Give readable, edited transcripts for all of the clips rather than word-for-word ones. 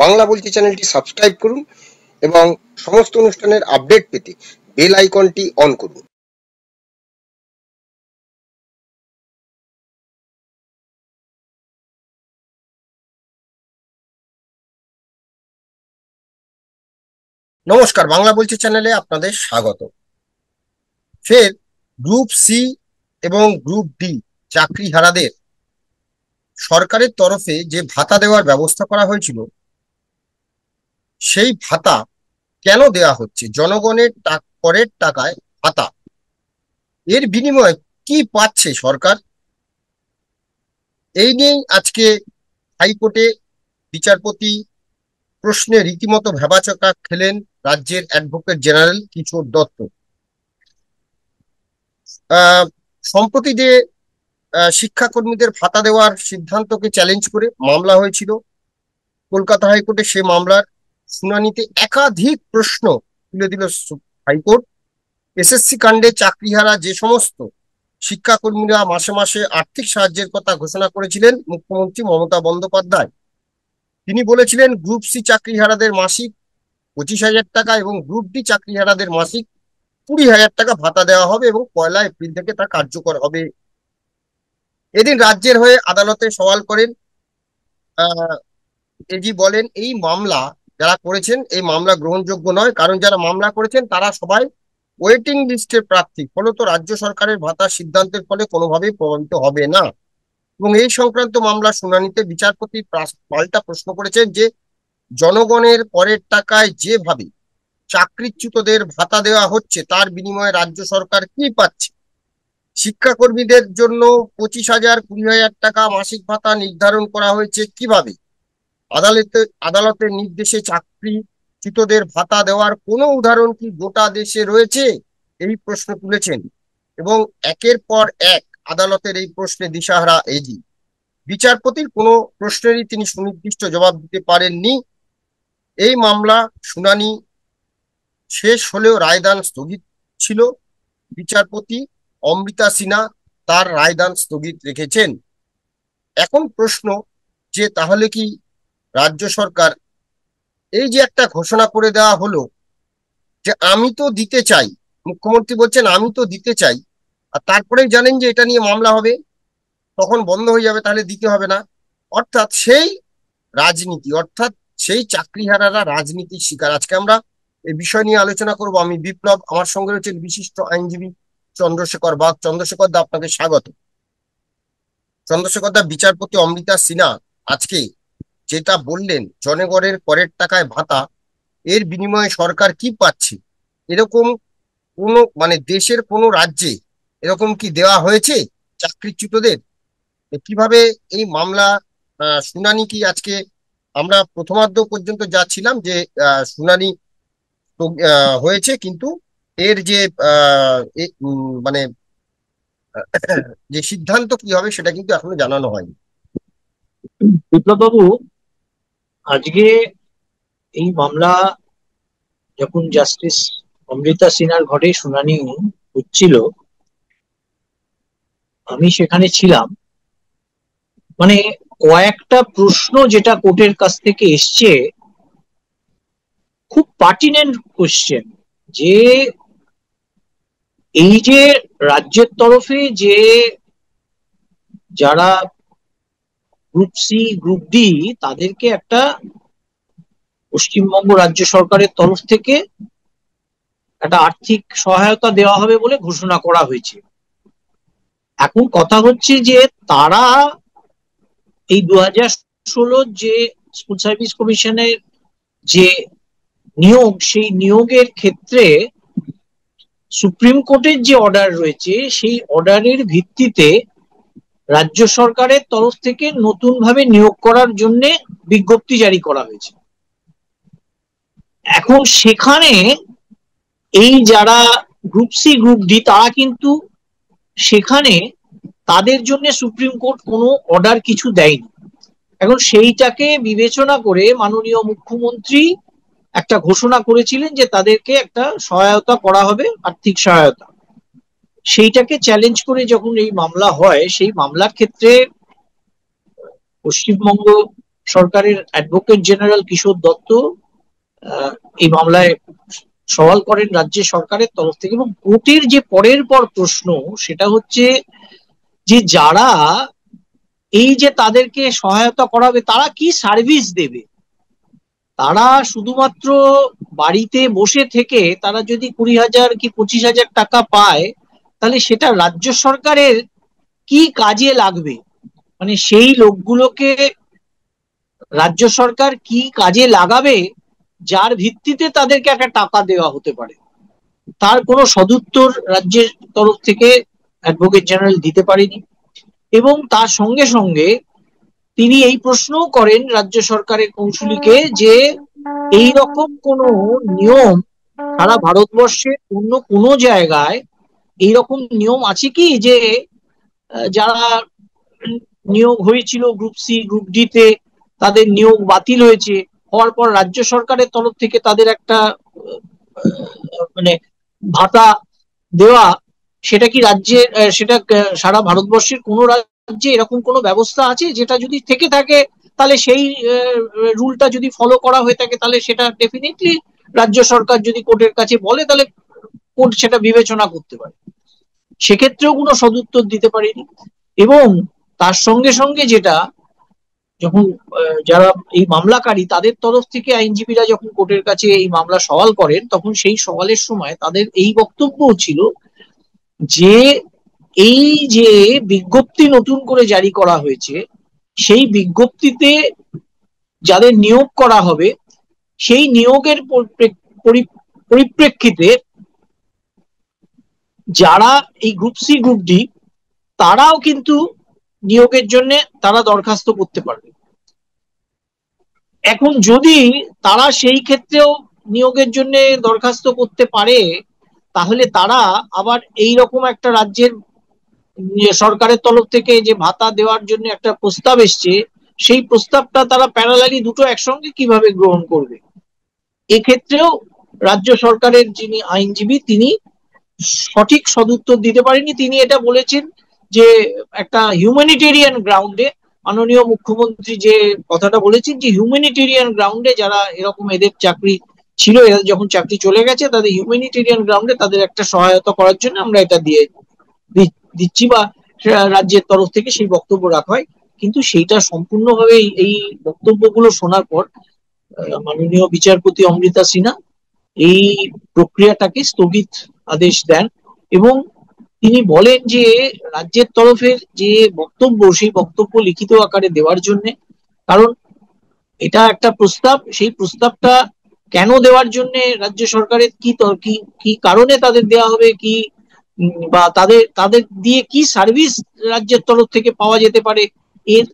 বাংলা বলছি চ্যানেলটি সাবস্ক্রাইব করুন এবং সমস্ত অনুষ্ঠানের আপডেট পেতে বেল আইকনটি অন করুন। নমস্কার, বাংলা বলছি চ্যানেলে আপনাদের স্বাগত। ফের গ্রুপ সি এবং গ্রুপ ডি চাকরিহারাদের সরকারের তরফে যে ভাতা দেওয়ার ব্যবস্থা করা হয়েছিল, সেই ভাতা কেন দেওয়া হচ্ছে? জনগণের করের টাকায় ভাতা, এর বিনিময়ে কি পাচ্ছে সরকার? এই নিয়েই আজকে হাইকোর্টে বিচারপতি প্রশ্নে রীতিমতো ভ্যাবাচকা খেলেন রাজ্যের অ্যাডভোকেট জেনারেল কিশোর দত্ত। সম্প্রতি যে শিক্ষাকর্মীদের ভাতা দেওয়ার সিদ্ধান্তকে চ্যালেঞ্জ করে মামলা হয়েছিল কলকাতা হাইকোর্টে, সে মামলার শুনানিতে একাধিক প্রশ্ন তুলে দিল হাইকোর্ট। এসএসসি কাণ্ডে চাকরিহারা যে সমস্ত শিক্ষাকর্মীরা মাসে মাসে আর্থিক সাহায্যের কথা ঘোষণা করেছিলেন মুখ্যমন্ত্রী মমতা বন্দ্যোপাধ্যায়, তিনি বলেছিলেন গ্রুপ সি চাকরিহারাদের মাসিক 25,000 টাকা এবং গ্রুপ ডি চাকরিহারাদের মাসিক 20,000 টাকা ভাতা দেওয়া হবে এবং 1 এপ্রিল থেকে তা কার্যকর হবে। এদিন রাজ্যের হয়ে আদালতে সওয়াল করেন এজি, বলেন এই মামলা যারা করেছেন এই মামলা গ্রহণযোগ্য নয়, কারণ যারা মামলা করেছেন তারা সবাই ওয়েটিং লিস্টের প্রার্থী, ফলত রাজ্য সরকারের ভাতার সিদ্ধান্তের ফলে কোনোভাবেই প্রভাবিত হবে না। এবং এই সংক্রান্ত মামলা শুনানিতে বিচারপতি পাল্টা প্রশ্ন করেছেন যে জনগণের করের টাকায় যেভাবে চাকরিচ্যুতদের ভাতা দেওয়া হচ্ছে তার বিনিময়ে রাজ্য সরকার কি পাচ্ছে? শিক্ষাকর্মীদের জন্য 25,000, 20,000 টাকা মাসিক ভাতা নির্ধারণ করা হয়েছে কিভাবে? আদালতের নির্দেশে চাকরিচ্যুতদের ভাতা দেওয়ার কোনো উদাহরণ কি গোটা দেশে রয়েছে? এই প্রশ্ন তুলেছেন এবং একের পর এক আদালতের এই প্রশ্নে দিশাহারা এজি। বিচারপতির কোনো প্রশ্নেরই তিনি সুনির্দিষ্ট জবাব দিতে পারেননি। এই মামলা শুনানি শেষ হলেও রায়দান স্থগিত ছিল। বিচারপতি অমৃতা সিনহা তার রায়দান স্থগিত রেখেছেন। এখন প্রশ্ন যে তাহলে কি রাজ্য সরকার, এই যে একটা ঘোষণা করে দেওয়া হলো যে আমি তো দিতে চাই, মুখ্যমন্ত্রী বলছেন আমি তো দিতে চাই, আর তারপরেই জানেন যে এটা নিয়ে মামলা হবে, তখন বন্ধ হয়ে যাবে, তাহলে দিতে হবে না। অর্থাৎ সেই রাজনীতি, অর্থাৎ সেই চাকরিহারারা রাজনীতির শিকার। আজকে আমরা এই বিষয় নিয়ে আলোচনা করব। আমি বিপ্লব, আমার সঙ্গে রয়েছেন বিশিষ্ট আইনজীবী চন্দ্রশেখর বাগ। চন্দ্রশেখর দা, আপনাকে স্বাগত। চন্দ্রশেখর দা, বিচারপতি অমৃতা সিনহা আজকে যেটা বললেন জনগণের করের টাকায় ভাতা, এর বিনিময়ে সরকার কি পাচ্ছে? এরকম কোন দেশের কোন রাজ্যে এরকম কি দেওয়া হয়েছে চাকরিচ্যুতদের? কিভাবে এই মামলা শুনানি কি আজকে আমরা প্রথমার্ধ পর্যন্ত যা ছিলাম যে শুনানি হয়েছে, কিন্তু এর যে যে সিদ্ধান্ত কি হবে সেটা কিন্তু এখনো জানানো হয়নি। বিপ্লব বাবু, আজকে এই মামলা যখন জাস্টিস অমৃতা সিনহার ঘরে শুনানি হচ্ছিল, আমি সেখানে ছিলাম। কয়েকটা প্রশ্ন যেটা কোর্টের কাছ থেকে এসছে, খুব পার্টিনেন্ট কোশ্চেন, যে এই যে রাজ্যের তরফে যে যারা গ্রুপ সি গ্রুপ ডি তাদেরকে একটা পশ্চিমবঙ্গ রাজ্য সরকারের তরফ থেকে একটা আর্থিক সহায়তা দেওয়া হবে বলে ঘোষণা করা হয়েছে। এখন কথা হচ্ছে যে তারা এই 2016 যে স্কুল সার্ভিস কমিশনের যে নিয়োগ, সেই নিয়োগের ক্ষেত্রে সুপ্রিম কোর্টের যে অর্ডার রয়েছে, সেই অর্ডারের ভিত্তিতে রাজ্য সরকারের তরফ থেকে নতুন ভাবে নিয়োগ করার জন্য বিজ্ঞপ্তি জারি করা হয়েছে। এখন সেখানে এই যারা গ্রুপ সি গ্রুপ ডি, তারা কিন্তু সেখানে তাদের জন্য সুপ্রিম কোর্ট কোনো অর্ডার কিছু দেয়নি। এখন সেইটাকে বিবেচনা করে মাননীয় মুখ্যমন্ত্রী একটা ঘোষণা করেছিলেন যে তাদেরকে একটা সহায়তা করা হবে, আর্থিক সহায়তা। সেইটাকে চ্যালেঞ্জ করে যখন এই মামলা হয়, সেই মামলার ক্ষেত্রে পশ্চিমবঙ্গ সরকারের অ্যাডভোকেট জেনারেল কিশোর দত্ত এই মামলায় সওয়াল করেন রাজ্য সরকারের তরফ থেকে। এবং কোর্টের যে পরের পর প্রশ্ন সেটা হচ্ছে যে যারা এই যে তাদেরকে সহায়তা করাবে তারা কি সার্ভিস দেবে। তারা শুধুমাত্র বাড়িতে বসে থেকে তারা যদি 20,000 কি 25,000 টাকা পায়, তাহলে সেটা রাজ্য সরকারের কি কাজে লাগবে, মানে সেই লোকগুলোকে রাজ্য সরকার কি কাজে লাগাবে যার ভিত্তিতে তাদেরকে একটা টাকা দেওয়া হতে পারে, তার কোনো সদুত্তর রাজ্যের তরফ থেকে অ্যাডভোকেট জেনারেল দিতে পারেনি। এবং তার সঙ্গে সঙ্গে তিনি এই প্রশ্নও করেন রাজ্য সরকারের কৌঁসুলিকে যে এই রকম কোনো নিয়ম সারা ভারতবর্ষে অন্য কোনো জায়গায় এইরকম নিয়ম আছে কি যে যারা নিয়োগ হয়েছিল গ্রুপ সি গ্রুপ ডি তে তাদের নিয়োগ বাতিল হয়েছে, হওয়ার পর রাজ্য সরকারের তরফ থেকে তাদের একটা মানে ভাতা দেওয়া, সেটা কি রাজ্যের সেটা সারা ভারতবর্ষের কোনো রাজ্যে এরকম কোনো ব্যবস্থা আছে? যেটা যদি থেকে থাকে তাহলে সেই রুলটা যদি ফলো করা হয়ে থাকে তাহলে সেটা ডেফিনেটলি রাজ্য সরকার যদি কোর্টের কাছে বলে তাহলে কোর্ট সেটা বিবেচনা করতে পারে। সেক্ষেত্রেও কোনো সদুত্তর দিতে পারেনি। এবং তার সঙ্গে সঙ্গে যেটা, যখন যারা এই মামলাকারী তাদের তরফ থেকে আইনজীবীরা যখন কোর্টের কাছে এই মামলা সওয়াল করেন, তখন সেই সওয়ালের সময় তাদের এই বক্তব্য ছিল যে এই যে বিজ্ঞপ্তি নতুন করে জারি করা হয়েছে, সেই বিজ্ঞপ্তিতে যাদের নিয়োগ করা হবে সেই নিয়োগের পরিপ্রেক্ষিতে যারা এই গ্রুপ সি গ্রুপ ডি তারাও কিন্তু নিয়োগের জন্য তারা দরখাস্ত করতে পারবে। এখন যদি তারা সেই ক্ষেত্রেও নিয়োগের জন্য দরখাস্ত করতে পারে, তাহলে তারা আবার এই রকম একটা রাজ্যের সরকারের তরফ থেকে যে ভাতা দেওয়ার জন্য একটা প্রস্তাব এসছে, সেই প্রস্তাবটা তারা প্যারালালি দুটো একসঙ্গে কিভাবে গ্রহণ করবে। এক্ষেত্রেও রাজ্য সরকারের যিনি আইনজীবী তিনি সঠিক সদুত্তর দিতে পারেনি। তিনি এটা বলেছেন যে একটা হিউম্যানিটেরিয়ান গ্রাউন্ডে, মাননীয় মুখ্যমন্ত্রী যে কথাটা বলেছেন যে হিউম্যানিটেরিয়ান গ্রাউন্ডে যারা এরকম এদের চাকরি ছিল, এরা যখন চাকরি চলে গেছে তাদের হিউম্যানিটেরিয়ান গ্রাউন্ডে তাদের একটা সহায়তা করার জন্য আমরা এটা দিয়ে দিচ্ছি বা রাজ্যের তরফ থেকে সেই বক্তব্য রাখা হয়। কিন্তু সেইটা সম্পূর্ণভাবে এই বক্তব্যগুলো শোনার পর মাননীয় বিচারপতি অমৃতা সিনহা এই প্রক্রিয়াটাকে স্থগিত আদেশ দেন এবং তিনি বলেন যে রাজ্যের তরফের যে বক্তব্য সেই বক্তব্য লিখিত আকারে দেওয়ার জন্য, কারণ এটা একটা প্রস্তাব, সেই প্রস্তাবটা কেন দেওয়ার জন্য রাজ্য সরকারের কি কি কারণে তাদের দেওয়া হবে, কি বা তাদের তাদের দিয়ে কি সার্ভিস রাজ্যের তরফ থেকে পাওয়া যেতে পারে, এর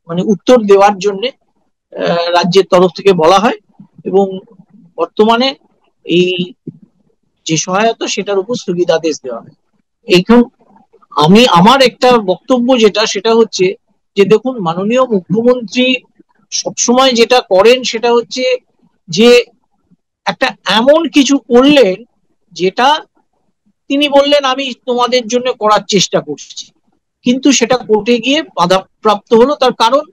মানে উত্তর দেওয়ার জন্য রাজ্যের তরফ থেকে বলা হয়। এবং বর্তমানে এই যে সহায়তা সেটার উপর স্থগিতাদেশ দেওয়া হয়। এইখান আমার একটা বক্তব্য যেটা সেটা হচ্ছে যে দেখুন, মাননীয় মুখ্যমন্ত্রী সবসময় যেটা করেন সেটা হচ্ছে যে একটা এমন কিছু করলেন যেটা তিনি বললেন আমি তোমাদের জন্য করার চেষ্টা করছি, কিন্তু সেটা কোর্টে গিয়ে বাধাপ্রাপ্ত হলো। তার কারণ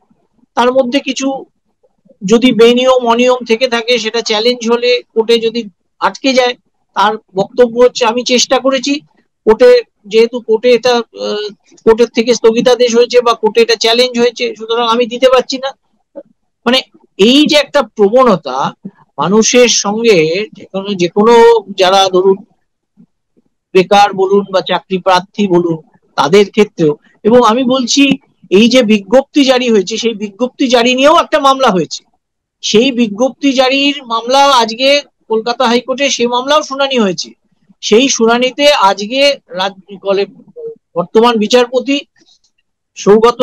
তার মধ্যে কিছু যদি বেনিয়ম অনিয়ম থেকে থাকে সেটা চ্যালেঞ্জ হলে কোর্টে যদি আটকে যায়, তার বক্তব্য হচ্ছে আমি চেষ্টা করেছি, কোর্টে যেহেতু কোর্টে এটা কোর্টের থেকে স্থগিতাদেশ হয়েছে বা কোর্টে এটা চ্যালেঞ্জ হয়েছে সুতরাং আমি দিতে পারছি না। মানে এই যে একটা প্রবণতা মানুষের সঙ্গে, যে কোনো যারা ধরুন বেকার বলুন বা চাকরি প্রার্থী বলুন তাদের ক্ষেত্রেও, এবং আমি বলছি এই যে বিজ্ঞপ্তি জারি হয়েছে সেই বিজ্ঞপ্তি জারি নিয়েও একটা মামলা হয়েছে, সেই বিজ্ঞপ্তি জারির মামলা আজকে কলকাতা হাইকোর্টে সেই মামলাও শুনানি হয়েছে। সেই শুনানিতে আজকে বর্তমান বিচারপতি সৌগত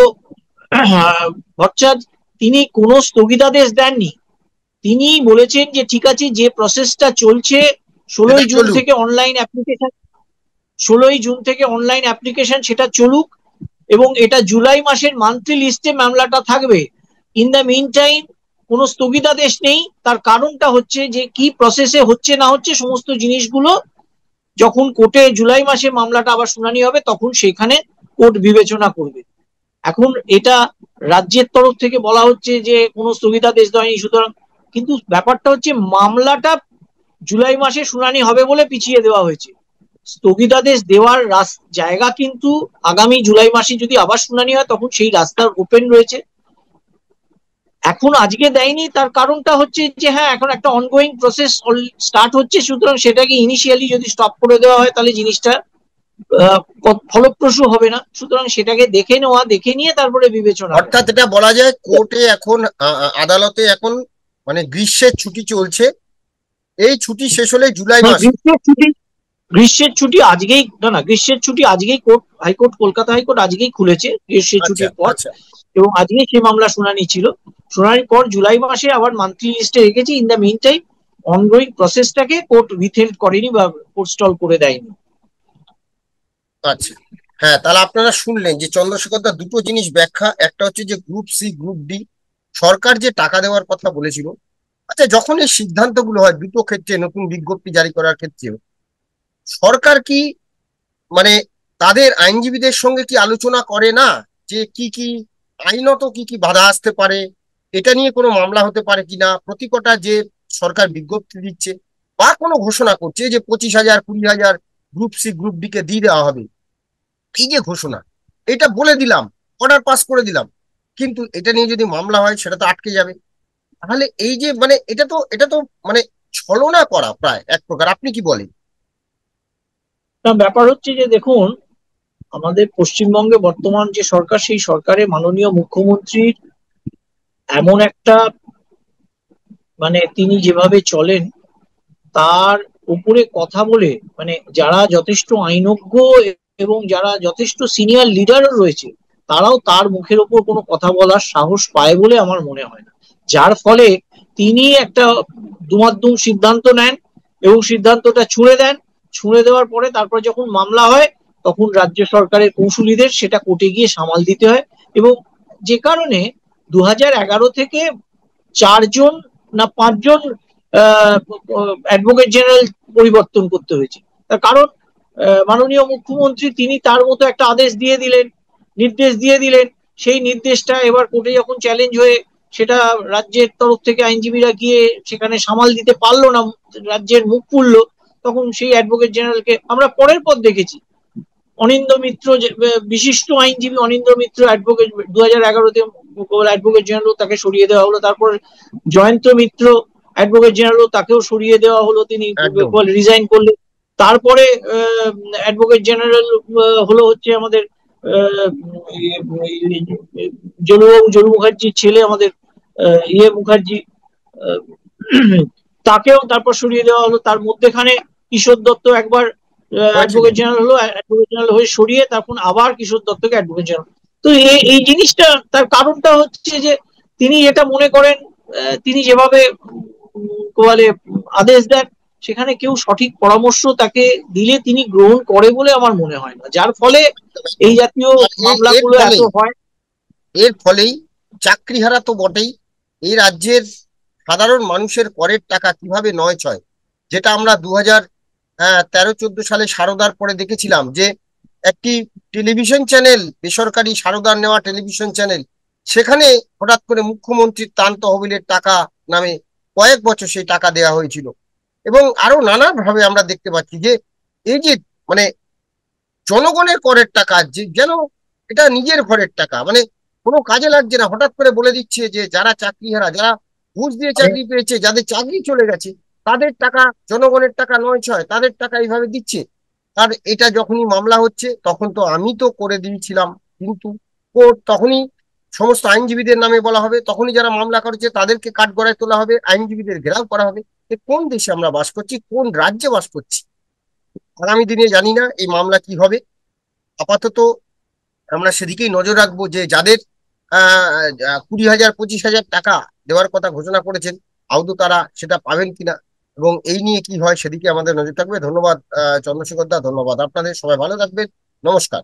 ভট্টাচার্য তিনি কোনো স্থগিতাদেশ দেননি। তিনি বলেছেন যে ঠিক আছে, যে প্রসেসটা চলছে 16ই জুন থেকে অনলাইন অ্যাপ্লিকেশন 16ই জুন থেকে অনলাইন অ্যাপ্লিকেশন সেটা চলুক এবং এটা জুলাই মাসের মান্থলি লিস্টে মামলাটা থাকবে। ইন দ্য মিন টাইম কোনো স্থগিতাদেশ নেই। তার কারণটা হচ্ছে যে কি প্রসেসে হচ্ছে না হচ্ছে সমস্ত জিনিসগুলো যখন কোর্টে জুলাই মাসে মামলাটা আবার শুনানি হবে তখন সেখানে কোর্ট বিবেচনা করবে। এখন এটা রাজ্যের তরফ থেকে বলা হচ্ছে যে কোনো স্থগিতাদেশ দেয়নি, সুতরাং কিন্তু ব্যাপারটা হচ্ছে মামলাটা জুলাই মাসে শুনানি হবে বলে পিছিয়ে দেওয়া হয়েছে। স্থগিতাদেশ দেওয়ার জায়গা কিন্তু আগামী জুলাই মাসে যদি আবার শুনানি হয় তখন সেই রাস্তা ওপেন রয়েছে। এখন আজকে দেয়নি, তার কারণটা হচ্ছে যে হ্যাঁ এখন একটা অনগোয়িং প্রসেস স্টার্ট হচ্ছে, সুতরাং সেটাকে ইনিশিয়ালি যদি স্টপ করে দেওয়া হয় তাহলে জিনিসটা ফলপ্রসূ হবে না, সুতরাং সেটাকে দেখে নেওয়া, দেখে নিয়ে তারপরে বিবেচনা করা। অর্থাৎ এটা বলা যায় কোর্টে এখন আদালতে এখন মানে গ্রীষ্মের ছুটি চলছে, এই ছুটি শেষ হলে জুলাই হ্যাঁ, মাসে। গ্রীষ্মের ছুটি আজকেই, না না, গ্রীষ্মের ছুটি আজকেই হাইকোর্ট, কলকাতা হাইকোর্ট আজকেই খুলেছে গ্রীষ্মের আচ্ছা ছুটির পর, আচ্ছা এবং আজকেই সেই মামলা শুনানি ছিল। শুনানির পর জুলাই মাসে আবার মান্থলি লিস্টে রেখেছি। In the mean time ongoing প্রসেসটাকে কোর্ট উইথহেল্ড করেনি বা কোর্ট স্টল করে দেয়নি। আচ্ছা। হ্যাঁ, তাহলে আপনারা শুনলেন যে চন্দ্রশেখর দা দুটো জিনিস ব্যাখ্যা, একটা হচ্ছে যে গ্রুপ সি গ্রুপ ডি সরকার যে টাকা দেওয়ার কথা বলেছিল। আচ্ছা, যখন এই সিদ্ধান্তগুলো হয় দুটো ক্ষেত্রে, নতুন বিজ্ঞপ্তি জারি করার ক্ষেত্রেও সরকার কি মানে তাদের আইনজীবীদের সঙ্গে কি আলোচনা করে না যে কি কি আইনত কি কি বাধা আসতে পারে, এটা নিয়ে কোনো মামলা হতে পারে কিনা, প্রতিকটা যে সরকার বিজ্ঞপ্তি দিচ্ছে বা কোনো ঘোষণা করছে যে 25,000 20,000 গ্রুপ সি গ্রুপ ডি কে দিয়ে দেওয়া হবে, এই যে ঘোষণা, এটা বলে দিলাম, অর্ডার পাস করে দিলাম, কিন্তু এটা নিয়ে যদি মামলা হয় সেটা তো আটকে যাবে। তাহলে এই যে মানে এটা তো মানে ছলনা করা প্রায় এক প্রকার, আপনি কি বলেন? না, ব্যাপার হচ্ছে যে দেখুন, আমাদের পশ্চিমবঙ্গে বর্তমান যে সরকার, সেই সরকারে মাননীয় মুখ্যমন্ত্রীর এমন একটা, মানে তিনি যেভাবে চলেন তার উপরে কথা বলে, মানে যারা যথেষ্ট আইনজ্ঞ এবং যারা যথেষ্ট সিনিয়র লিডারও রয়েছে, তারাও তার মুখের ওপর কোনো কথা বলার সাহস পায় বলে আমার মনে হয় না। যার ফলে তিনি একটা দুমাদ্দুম সিদ্ধান্ত নেন এবং সিদ্ধান্তটা ছুঁড়ে দেন। ছুঁড়ে দেওয়ার পরে তারপর যখন মামলা হয় তখন রাজ্য সরকারের কৌঁসুলিদের সেটা কোর্টে গিয়ে সামাল দিতে হয়, এবং যে কারণে 2011 থেকে 4 জন না 5 জন অ্যাডভোকেট জেনারেল পরিবর্তন করতে হয়েছে। তার কারণ মাননীয় মুখ্যমন্ত্রী তিনি তার মতো একটা আদেশ দিয়ে দিলেন, নির্দেশ দিয়ে দিলেন। সেই নির্দেশটা এবার কোর্টে যখন চ্যালেঞ্জ হয়ে সেটা রাজ্যের তরফ থেকে আইনজীবীরা গিয়ে সেখানে সামাল দিতে পারলো না, রাজ্যের মুখ পুড়লো, তখন সেই অ্যাডভোকেট জেনারেলকে আমরা পরের পর দেখেছি। অনিন্দ্য মিত্র, বিশিষ্ট আইনজীবী অনিন্দ্য মিত্র অ্যাডভোকেট, 2011-তে অ্যাডভোকেট জেনারেল, তাকে সরিয়ে দেওয়া হলো। তারপর জয়ন্ত মিত্র অ্যাডভোকেট জেনারেল, তাকেও সরিয়ে দেওয়া হলো, তিনি একদম। রিজাইন করলেন। তারপরে অ্যাডভোকেট জেনারেল হলো হচ্ছে আমাদের জলুবাবু, জলু মুখার্জির ছেলে, আমাদের ইয়ে মুখার্জি, আহ, তাকেও তারপর সরিয়ে দেওয়া হলো। তার মধ্যেখানে কিশোর দত্ত একবার অ্যাডভোকেট হয়েছিলেন। জেনারেল হলো, অ্যাডভোকেট জেনারেল হয়ে সরিয়ে তখন আবার কিশোর দত্তকে অ্যাডভোকেট জেনারেল। তো এই জিনিসটা, তার কারণটা হচ্ছে যে তিনি এটা মনে করেন, তিনি যেভাবে বলে আদেশ দেন, সেখানে কেউ সঠিক পরামর্শ তাকে দিলে তিনি গ্রহণ করে বলে আমার মনে হয় না, যার ফলে এই জাতীয় আর এর মামলাগুলো এত ফলেই হয়। এর ফলেই চাকরিহারা তো বটেই, এই রাজ্যের সাধারণ মানুষের করের টাকা কিভাবে নয় ছয়, যেটা আমরা 2013-14 সালে সারদার পরে দেখেছিলাম যে একটি টেলিভিশন চ্যানেল, বেসরকারি সারদার নেওয়া টেলিভিশন চ্যানেল, সেখানে হঠাৎ করে মুখ্যমন্ত্রীর ত্রাণ তহবিলের টাকা নামে কয়েক বছর সেই টাকা দেওয়া হয়েছিল। এবং আরো নানান ভাবে আমরা দেখতে পাচ্ছি যে এই যে মানে জনগণের করের টাকা, যে যেন এটা নিজের ঘরের টাকা, মানে কোনো কাজে লাগছে না, হঠাৎ করে বলে দিচ্ছে যে যারা চাকরিহারা, যারা ঘুষ দিয়ে চাকরি পেয়েছে, যাদের চাকরি চলে গেছে, তাদের টাকা, জনগণের টাকা নয় ছয়, তাদের টাকা এইভাবে দিচ্ছে। আর এটা যখনই মামলা হচ্ছে তখন তো আমি তো করে দিয়েছিলাম, কিন্তু কোর্ট তখনই সমস্ত আইনজীবীদের নামে বলা হবে, তখনই যারা মামলা করেছে তাদেরকে কাঠগড়ায় তোলা হবে, আইনজীবীদের ঘেরাও করা হবে। এ কোন দেশে আমরা বাস করছি, কোন রাজ্যে বাস করছি? আগামী দিনে জানি না এই মামলা কি হবে। আপাতত আমরা সেদিকেই নজর রাখবো যে যাদের 20,000 25,000 টাকা দেওয়ার কথা ঘোষণা করেছেন, আদৌ তারা সেটা পাবেন কিনা, এবং এই নিয়ে কি হয় সেদিকে আমাদের নজর থাকবে। ধন্যবাদ চন্দ্রশেখর দা, ধন্যবাদ আপনাদের, সবাই ভালো থাকবেন, নমস্কার।